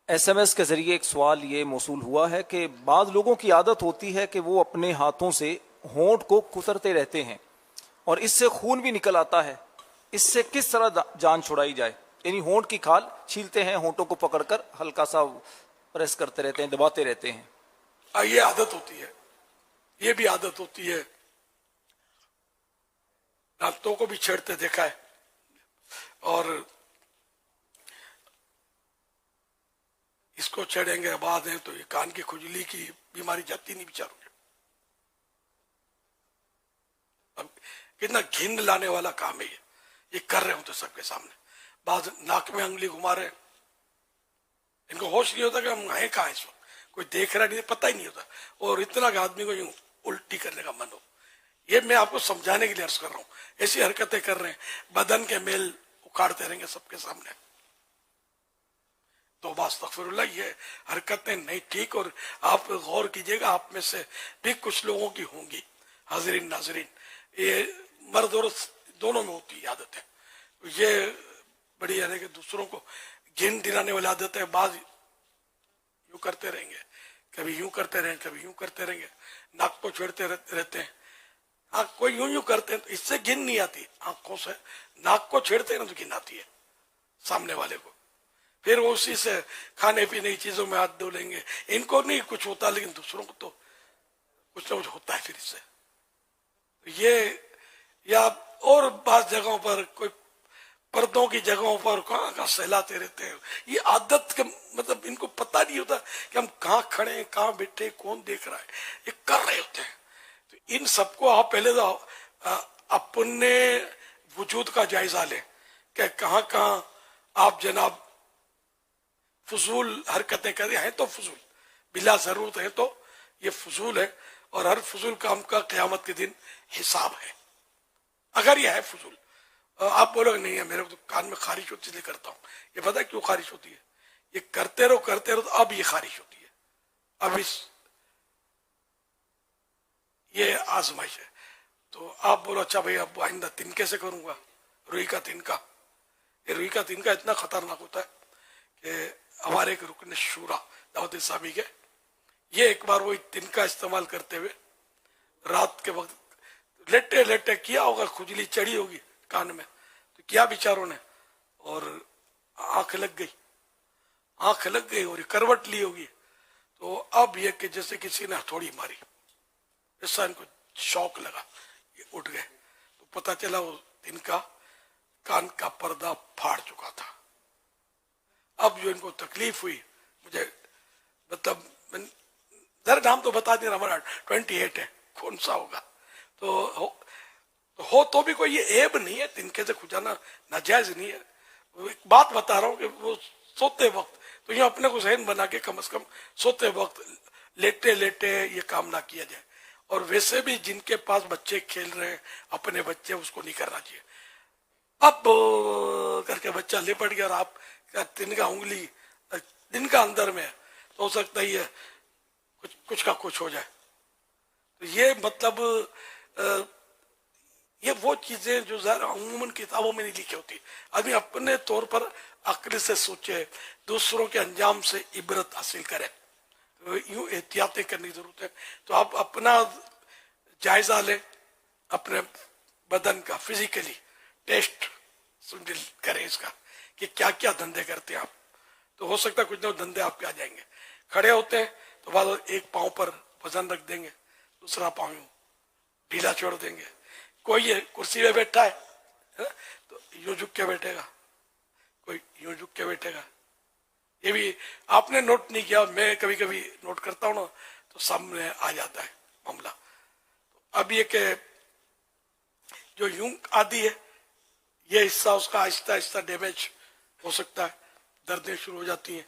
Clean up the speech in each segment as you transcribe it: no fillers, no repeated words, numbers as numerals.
SMS के जरिए एक सवाल ये मौसूल हुआ है कि बाद लोगों की आदत होती है कि वो अपने हाथों से होंठ को कुतरते रहते हैं और इससे खून भी निकल आता है। इससे किस तरह जान छुड़ाई जाए? यानी होंठ की खाल छीलते हैं, होंठों को पकड़कर हल्का सा प्रेस करते रहते हैं, दबाते रहते हैं। ये आदत होती है, ये भी आदत होती है। दांतों को भी छेड़ते देखा है, और इसको छेड़ेंगे बाद है तो ये कान की खुजली की बीमारी जाती नहीं बेचारों के। अब कितना घिन लाने वाला काम है ये कर रहे होते सबके सामने। बाद नाक में उंगली घुमा रहे, इनको होश नहीं होता कि हम हैं कहाँ इस वक्त, कोई देख रहा नहीं, पता ही नहीं होता। और इतना कि आदमी को यूं उल्टी करने का मन हो। ये मैं आपको समझाने के लिए अर्ज कर रहा हूँ। ऐसी हरकतें कर रहे हैं, बदन के मेल उखाड़ते रहेंगे सबके सामने। तो अस्तगफिरुल्लाह, ये हरकतें नहीं ठीक। और आप गौर कीजिएगा, आप में से भी कुछ लोगों की होंगी, हाजिरीन नाजरीन, ये मर्द और दोनों में होती है आदतें। ये बड़ी यानी कि दूसरों को घिन दिलाने वाली आदत है। बाद यूं करते रहेंगे, कभी यूं करते रहेंगे, कभी यूं करते रहेंगे, नाक को छेड़ते रहते हैं। हाँ, कोई यूं यूं करते हैं तो इससे घिन नहीं आती, आंखों से नाक को छेड़ते हैं ना तो घिन आती है सामने वाले को। फिर उसी से खाने पीने की चीजों में हाथ धो लेंगे। इनको नहीं कुछ होता, लेकिन दूसरों को तो कुछ ना कुछ होता है फिर इससे। ये या और बात जगहों पर कोई पर्दों की जगहों पर कहाँ कहाँ सहलाते रहते हैं। ये आदत का मतलब इनको पता नहीं होता कि हम कहाँ खड़े हैं, कहाँ बैठे, कौन देख रहा है, ये कर रहे होते हैं। तो इन सबको आप पहले तो अपने वजूद का जायजा लें कि कहाँ कहाँ आप जनाब फजूल हरकतें कर रहे हैं। तो फजूल बिला जरूरत है तो ये फजूल है, और हर फजूल काम का क़यामत के दिन हिसाब है। अगर यह है फजूल, आप बोलोगे नहीं है मेरे को तो कान में खारिश होती इसलिए करता हूँ। ये पता है क्यों खारिश होती है? ये करते रहो तो अब ये खारिश होती है। अब ये आजमाइश है। तो आप बोलो अच्छा भाई अब आइंदा तिनके से करूंगा, रुई का तिनका। ये रुई का तिनका इतना खतरनाक होता है कि हमारे एक रुकन शूरा दाऊद इस्लामी के, ये एक बार वही तिनका इस्तेमाल करते हुए रात के वक्त लेटे लेटे किया होगा, खुजली चढ़ी होगी कान में, तो किया बेचारों ने, और आंख लग गई, आंख लग गई और करवट ली होगी। तो अब ये कि जैसे किसी ने हथौड़ी मारी, ऐसा इनको शौक लगा, ये उठ गए। तो पता चला वो तिनका कान का पर्दा फाड़ चुका था। अब जो इनको तकलीफ हुई, मुझे मतलब जरा नाम तो बता देना, हमारा 28 है, कौन सा होगा? तो हो तो भी कोई ये ऐब नहीं है, तिनके से खुजाना नाजायज नहीं है। एक बात बता रहा हूँ कि वो सोते वक्त तो ये अपने को जहन बना के कम से कम सोते वक्त लेटे लेटे ये काम ना किया जाए। और वैसे भी जिनके पास बच्चे खेल रहे हैं, अपने बच्चे, उसको नहीं करना चाहिए। अब करके बच्चा लिपट गया और आप तिनका उंगली तिनका अंदर में है, तो हो सकता ही है कुछ का कुछ हो जाए। तो ये मतलब ये वो चीजें जो ज़रा अमूमन किताबों में नहीं लिखी होती। आदमी अपने तौर पर अक्ल से सोचे, दूसरों के अंजाम से इबरत हासिल करे, तो यूं एहतियातें करने की जरूरत है। तो आप अपना जायजा लें, अपने बदन का फिजिकली टेस्ट करें इसका कि क्या क्या धंधे करते हैं आप। तो हो सकता है कुछ ना धंधे आपके आ जाएंगे। खड़े होते हैं तो बाद एक पांव पर वजन रख देंगे, दूसरा पांव ढीला छोड़ देंगे। कोई ये कुर्सी पे बैठा है तो यूं झुक के बैठेगा, कोई यूं झुक के बैठेगा। ये भी आपने नोट नहीं किया, मैं कभी कभी नोट करता हूँ ना, तो सामने आ जाता है मामला। तो अब ये कि जो यूं आदि है, ये हिस्सा उसका आहिस्ता आहिस्ता डैमेज हो सकता है, दर्दें शुरू हो जाती हैं।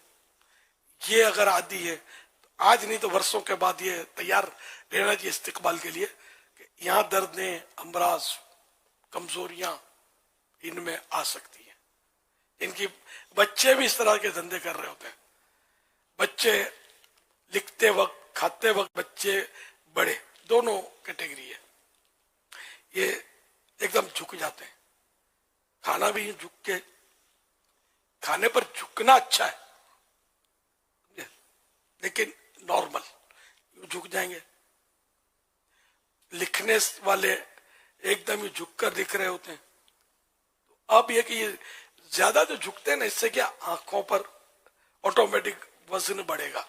ये अगर आदि है तो आज नहीं तो वर्षों के बाद ये तैयार रहना चाहिए इस्तिकबाल के लिए कि यहाँ दर्दें, अमराज, कमजोरियां इनमें आ सकती हैं। इनकी बच्चे भी इस तरह के धंधे कर रहे होते हैं। बच्चे लिखते वक्त, खाते वक्त, बच्चे बड़े दोनों कैटेगरी है, ये एकदम झुक जाते हैं। खाना भी झुक के, खाने पर झुकना अच्छा है, लेकिन नॉर्मल झुक जाएंगे। लिखने वाले एकदम ही झुककर लिख रहे होते हैं। तो अब ये कि ये ज्यादा जो झुकते हैं ना, इससे क्या आंखों पर ऑटोमेटिक वजन बढ़ेगा,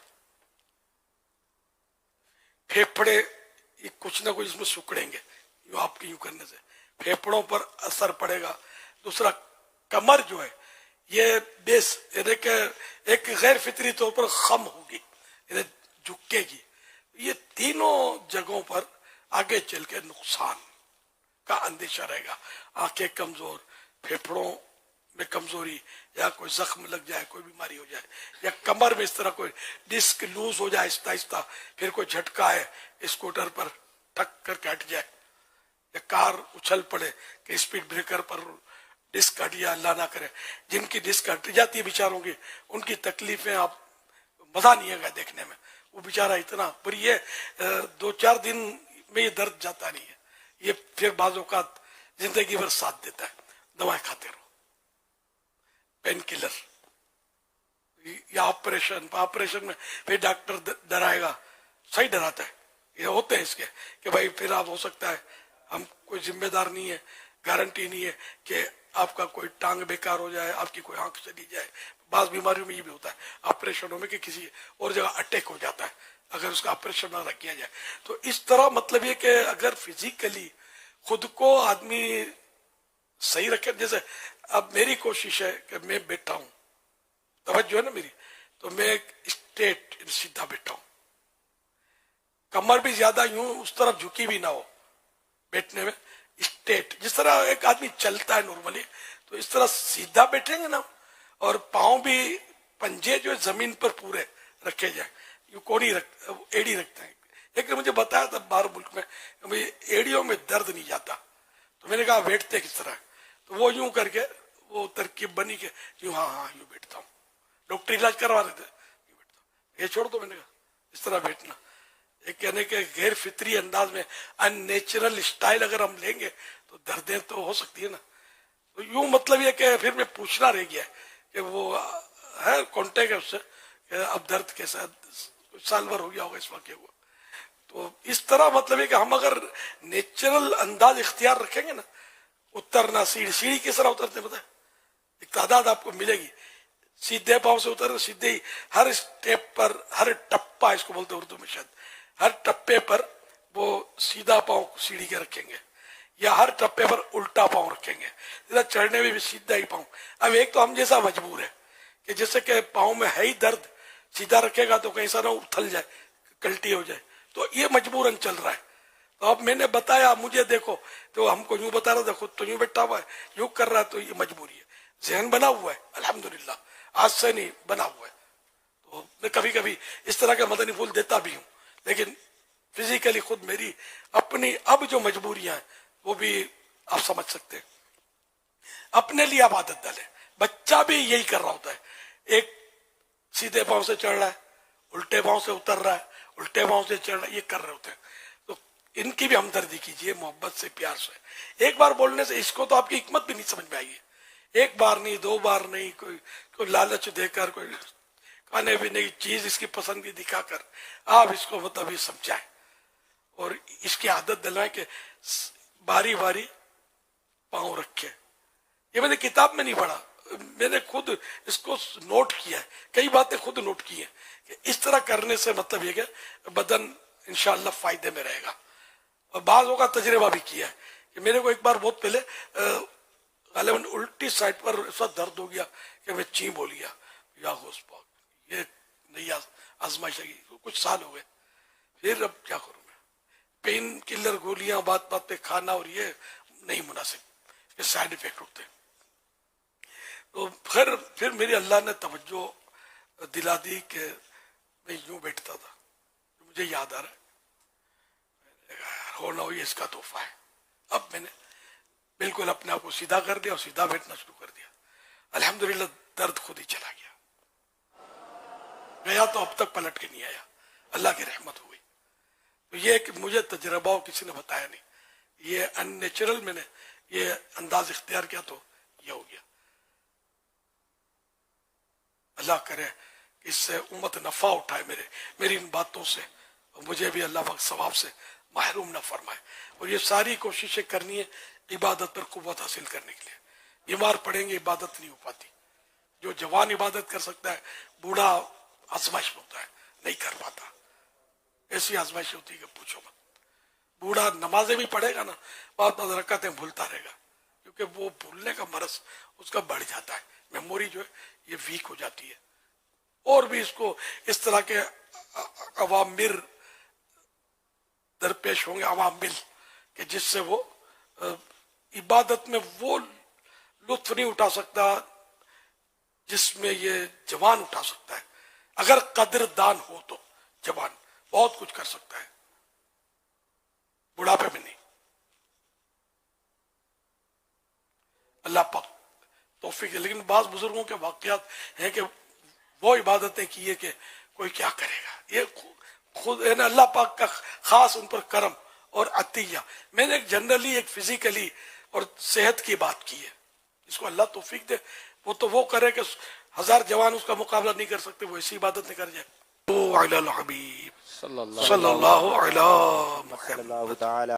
फेफड़े कुछ ना कुछ इसमें सिकुड़ेंगे, यूं आपके यूं करने से फेफड़ों पर असर पड़ेगा। दूसरा, कमर जो है ये बेस एक गैर फितरी तौर पर खम होगी, झुकेगी। ये तीनों जगहों पर आगे चल के नुकसान का अंदेशा रहेगा। आंखें कमजोर, फेफड़ों में कमजोरी, या कोई जख्म लग जाए, कोई बीमारी हो जाए, या कमर में इस तरह कोई डिस्क लूज हो जाए आहिस्ता आहिस्ता, फिर कोई झटका है स्कूटर पर ठक करके हट जाए, या कार उछल पड़े कि स्पीड ब्रेकर पर डिस्क हट या अल्लाह ना करे। जिनकी डिस्क हट जाती है बेचारों की, उनकी तकलीफें आप मजा नहीं आएगा देखने में। वो बेचारा इतना बुरी है, 2-4 दिन में ये दर्द जाता नहीं है, ये फिर बाजों का जिंदगी भर साथ देता है। दवाएं खाते रहो, पेन किलर या ऑपरेशन में फिर डॉक्टर डराएगा, सही डराता है। ये होते हैं इसके कि भाई फिर आप हो सकता है, हम कोई जिम्मेदार नहीं है, गारंटी नहीं है कि आपका कोई टांग बेकार हो जाए, आपकी कोई आंख चली जाए। बास बीमारियों में ये भी होता है ऑपरेशनों में कि किसी और जगह अटैक हो जाता है अगर उसका ऑपरेशन ना किया जाए। तो इस तरह मतलब ये कि अगर फिजिकली खुद को आदमी सही रखे, जैसे अब मेरी कोशिश है कि मैं बैठा हूं, तवज्जो है ना मेरी, तो मैं एक स्ट्रेट सीधा बैठा हूं, कमर भी ज्यादा यूं उस तरफ झुकी भी ना हो, बैठने में स्ट्रेट, जिस तरह एक आदमी चलता है नॉर्मली, तो इस तरह सीधा बैठेंगे ना, और पांव भी पंजे जो जमीन पर पूरे रखे जाए, यूं कोड़ी एड़ी रखते हैं। एक ने मुझे बताया था बाहर मुल्क में, भाई एड़ियों में दर्द नहीं जाता, तो मैंने कहा बैठते किस तरह, तो वो यूं करके वो तरकीब बनी के यूं हाँ यूं बैठता हूँ, डॉक्टर इलाज करवा रहे थे यूं बैठता हूँ, ये छोड़ दो, मैंने कहा इस तरह बैठना। एक कहने के गैर फितरी अंदाज में अननेचुरल स्टाइल अगर हम लेंगे तो दर्दें तो हो सकती है ना। तो यूं मतलब ये कि फिर मैं पूछना रह गया कि वो है कॉन्टेक्ट है उससे, अब दर्द कैसा, साल भर हो गया होगा इस वाक्य को। तो इस तरह मतलब है कि हम अगर नेचुरल अंदाज इख्तियार रखेंगे ना, उतरना सीढ़ी किस तरह उतरते पता है, एक तादाद आपको मिलेगी, सीधे पांव से उतर सीधे ही हर स्टेप पर, हर टप्पा इसको बोलते हैं उर्दू में शायद, हर टप्पे पर वो सीधा पांव सीढ़ी के रखेंगे, या हर टप्पे पर उल्टा पांव रखेंगे, सीधा चढ़ने में भी सीधा ही पांव। अब एक तो हम जैसा मजबूर है कि जैसे कि पांव में है ही दर्द, सीधा रखेगा तो कहीं सारा उथल जाए, कल्टी हो जाए, तो ये मजबूरन चल रहा है। तो अब मैंने बताया मुझे देखो, तो हमको यूं बता रहा था, खुद तो यूं बैठा हुआ है, यूं कर रहा है, तो ये मजबूरी है। जहन बना हुआ है अल्हम्दुलिल्लाह, आज से नहीं बना हुआ है। तो मैं कभी कभी इस तरह का मदनी फूल देता भी हूँ, लेकिन फिजिकली खुद मेरी अपनी अब जो मजबूरियां हैं वो भी आप समझ सकते हैं। अपने लिए आप आदत डालें, बच्चा भी यही कर रहा होता है, एक सीधे पांव से चढ़ रहा है, उल्टे पांव से उतर रहा है, उल्टे पांव से चढ़ रहा है, ये कर रहे होते हैं। तो इनकी भी हमदर्दी कीजिए, मोहब्बत से, प्यार से। एक बार बोलने से इसको तो आपकी हिकमत भी नहीं समझ में आएगी, एक बार नहीं, 2 बार नहीं, कोई लालच देकर, कोई खाने पीने की चीज इसकी पसंद की दिखाकर आप इसको मतलब ये समझाएं और इसकी आदत दिलाएं कि बारी बारी पांव रखे। ये मैंने किताब में नहीं पढ़ा, मैंने खुद इसको नोट किया है, कई बातें खुद नोट की है कि इस तरह करने से मतलब ये कि बदन इंशाअल्लाह फायदे में रहेगा। और बाज़ों का तजर्बा भी किया है कि मेरे को एक बार बहुत पहले गालिबन उल्टी साइड पर ऐसा दर्द हो गया कि मैं ची बोल गया, या होस्पाक, ये नई आजमाइश है, कुछ साल हो गए। फिर अब क्या करूं मैं, पेन किलर गोलियां बात बात पे खाना, और ये नहीं मुनासिब, ये साइड इफेक्ट होते हैं। तो फिर मेरी अल्लाह ने तवज्जो दिला दी कि मैं यूं बैठता था, मुझे याद आ रहा है, होना हो ये इसका तोहफा है। अब मैंने बिल्कुल अपने आप को सीधा कर दिया और सीधा बैठना शुरू कर दिया। अल्हम्दुलिल्लाह दर्द खुद ही चला गया, गया तो अब तक पलट के नहीं आया, अल्लाह की रहमत हो गई। तो ये कि मुझे तजर्बा किसी ने बताया नहीं, ये अननेचुरल मैंने ये अंदाज इख्तियार किया तो ये हो गया। अल्लाह करे इससे उम्मत नफा उठाए मेरी इन बातों से, और मुझे भी अल्लाह पाक सवाब से महरूम न फरमाए। और ये सारी कोशिशें करनी है इबादत पर कुव्वत हासिल करने के लिए। बीमार पड़ेंगे इबादत नहीं हो पाती। जो जवान इबादत कर सकता है, बूढ़ा आजमाइश में होता है, नहीं कर पाता। ऐसी आजमाइश होती है कि पूछो मत। बूढ़ा नमाजें भी पढ़ेगा ना, बहुत रकातें भूलता रहेगा, क्योंकि वो भूलने का मरज उसका बढ़ जाता है। मेमोरी जो है ये वीक हो जाती है। और भी इसको इस तरह के अवामिर दरपेश होंगे, अवामिल, कि जिससे वो इबादत में वो लुत्फ नहीं उठा सकता जिसमें ये जवान उठा सकता है। अगर कदरदान हो तो जवान बहुत कुछ कर सकता है, बुढ़ापे में नहीं। अल्लाह पाक तौफीक है। लेकिन बाज बुजुर्गों के वाकयात हैं कि वो इबादतें की है कि कोई क्या करेगा। ये खुद है ना अल्लाह पाक का खास उन पर करम और अतिया। मैंने एक जनरली एक फिजिकली और सेहत की बात की है, इसको अल्लाह तौफीक दे। वो तो वो करे कि 1000 जवान उसका मुकाबला नहीं कर सकते, वो ऐसी इबादत नहीं कर जाए। तो अला हबीब सल्लल्लाहु अलैहि